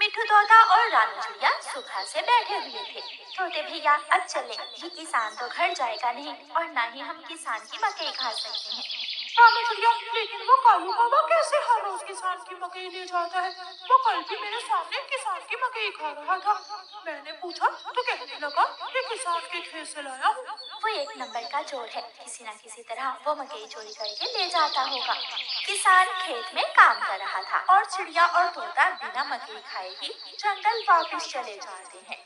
मिठू तोता और रानू चिड़िया सुबह से बैठे हुए थे। तोते भैया अब चले, ये किसान तो घर जाएगा नहीं और ना ही हम किसान की मकई खा सकते हैं। रानू चिड़िया, लेकिन वो कालू कौवा कैसे हर रोज किसान की मकई ले जाता है? वो कल भी मेरे सामने किसान की मकई खा रहा था। मैंने पूछा तो कहने लगा कि किसान के खेत से लाया हूँ। वो एक नंबर का चोर है, किसी न किसी तरह वो मकई चोरी करके ले जाता होगा। किसान खेत में काम कर रहा था और चिड़िया और तोता बिना मकई खाए ही जंगल वापस चले जाते हैं।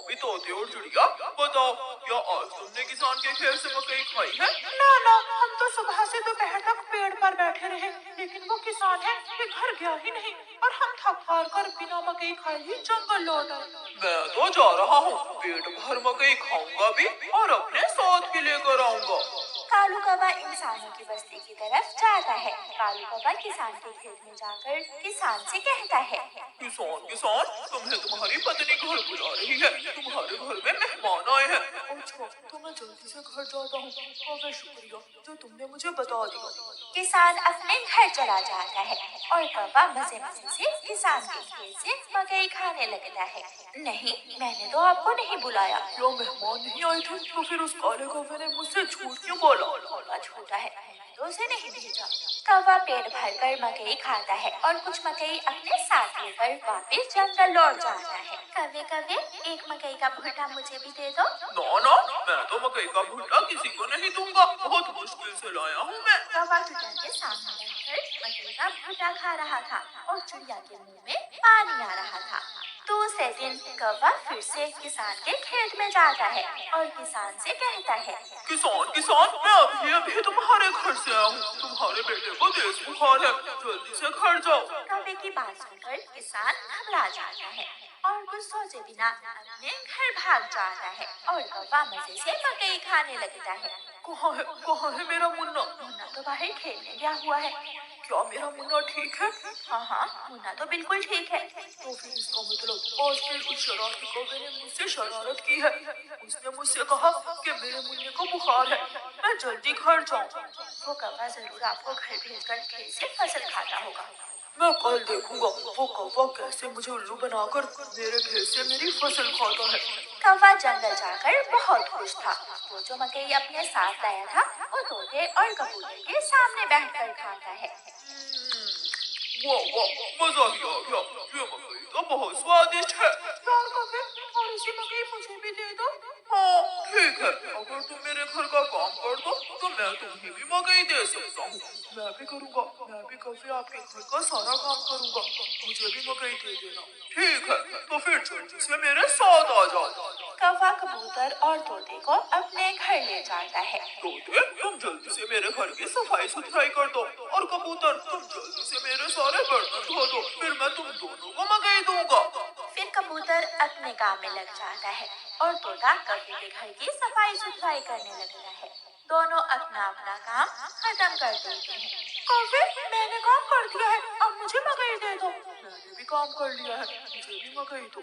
भी तोते और चिड़िया, बताओ क्या आज तुमने किसान के खेत से मकई खाई है? ना, हम तो सुबह से दोपहर तक पेड़ पर बैठे रहे, लेकिन वो किसान है कि घर गया ही नहीं और हम थक हार कर बिना मकई खाए ही जंगल लौट आए। मैं तो जा रहा हूँ, पेट भर मकई खाऊंगा भी और अपने साथ भी लेकर आऊंगा। कालू कौवा इंसानों की बस्ती की तरफ जाता है। कालू कौवा किसान के खेत में जाकर किसान से कहता है, किसान, तुम्हें तुम्हारी पत्नी घर बुला रही है, तुम्हारे घर में मेहमान आए हैं। अच्छा, तो मैं जल्दी से घर जाता हूँ। बहुत शुक्रिया जो तुमने मुझे बता दिया। किसान अपने घर चला जाता है और कौवा मजे मजे से किसान के खेत से मकई खाने लगता है। नहीं, मैंने तो आपको नहीं बुलाया। क्या मेहमान नहीं आए थे? तो फिर उस काले कौवे ने मुझसे झूठ क्यों बोला? कौवा झूठा है, मैंने तो उसे नहीं भेजा। कौवा पेट भरकर मकई खाता है और कुछ मकई अपने साथ लेकर वापस जंगल लौट जाता है। कौवे कौवे, एक मकई का भुट्टा मुझे भी दे दो। ना, मैं तो मकई का भुट्टा किसी को नहीं दूंगा, बहुत मुश्किल से लाया हूँ मैं। कौवा चिड़िया के सामने बैठकर मकई का भुट्टा खा रहा था और चिड़िया के मुंह में पानी आ रहा था। दूसरे दिन कौवा फिर से किसान के खेत में जाता है और किसान से कहता है, किसान, मैं अभी तुम्हारे घर से आया हूँ, तुम्हारे बेटे को देश बुखार है, जल्दी से घर जाओ। कौवे की बात सुनकर किसान घबरा जाता है और कुछ सोचे बिना अपने घर भाग जाता है और कौवा मजे से मकई खाने लगता है। कहाँ है मेरा मुन्ना? मुन्ना तो बाहर खेलने गया हुआ है। क्या मेरा मुन्ना ठीक है? हाँ, मुन्ना तो बिल्कुल ठीक है। तो फिर इसका मतलब आज फिर कुछ शरारती कौवे ने मुझसे शरारत की है। उसने मुझसे कहा कि मेरे मुन्ने को बुखार है, मैं जल्दी घर जाऊँ। वो कौवा जरूर आपको घर भेजकर खेत से फसल खाता होगा। मैं कल देखूंगा वो कौवा कैसे मुझे उल्लू बनाकर मेरे खेत से मेरी फसल खाता है। कौवा जंगल जाकर बहुत खुश था। वो जो मकई अपने साथ लाया था वो तोते और कबूतर के सामने बैठकर खाता है। वाह, मजा ही आ गया, ये मकई तो बहुत स्वादिष्ट है। यार कौवे, थोड़ी सी मकई मुझे भी दे दो। हाँ ठीक है, अगर तुम मेरे घर का काम कर दो तो मैं तुम्हें भी मकई दे सकता हूँ। मैं भी करूँगा, मैं भी कौवे आपके घर का सारा काम करूँगा, मुझे भी मकई दे देना। ठीक है, तो फिर जल्दी से मेरे साथ आ जाओ। कौवा कबूतर और तोते को अपने घर ले जाता है। तोते, तुम जल्दी से मेरे घर की सफाई सुथराई कर दो और कबूतर तुम जल्दी से मेरे सारे बर्तन धो दो, फिर मैं तुम दोनों को मकई दूंगा। फिर कबूतर अपने काम में लग जाता है और तोता कौवे के घर की सफाई सुथराई करने लगता है। दोनों अपना अपना काम खत्म कर देते हैं। कौवे, मैंने काम कर दिया है, अब मुझे मकई दे दो। मैंने भी काम कर लिया है, मुझे भी मकई दो।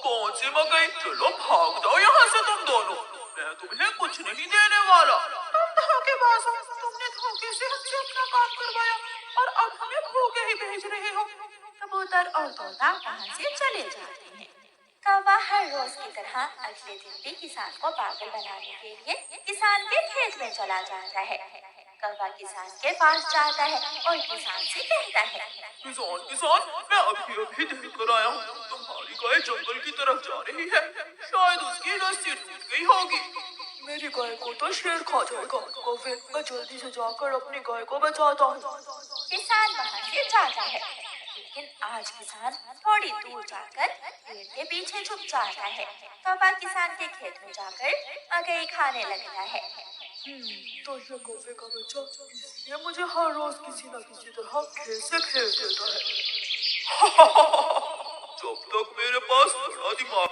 कौन सी मकई? चलो भाग जाओ यहाँ से तुम दोनों, मैं तुम्हें कुछ नहीं देने वाला। तुम धोखेबाज हो, तुमने धोखे से हमसे अपना काम करवाया और अब हमें भूखे ही भेज रहे हो। कबूतर और तोता वहाँ से चले जाते हैं। कौवा हर रोज की तरह अगले दिन भी किसान को पागल बनाने के लिए किसान के खेत में चला जाता है। कौवा किसान के पास जाता है और किसान से कहता है, किसान, मैं अभी देख कर आया हूँ, तुम्हारी गाय जंगल की तरफ जा रही है, शायद उसकी रस्सी टूट गई होगी। मेरी गाय को तो शेर खा जाएगा। कौवे, मैं जल्दी से जाकर अपनी गाय को बचाता हूँ। किसान वहाँ से जाता है, लेकिन आज किसान थोड़ी दूर जाकर पेड़ के पीछे छुप जाता है। कौवा किसान के खेत में जाकर मकई खाने लगता है। तो ये कौवे का बच्चा इसलिए मुझे हर रोज किसी न किसी तरह खेत से खेल देता है। जब तक मेरे पास बड़ा दिमाग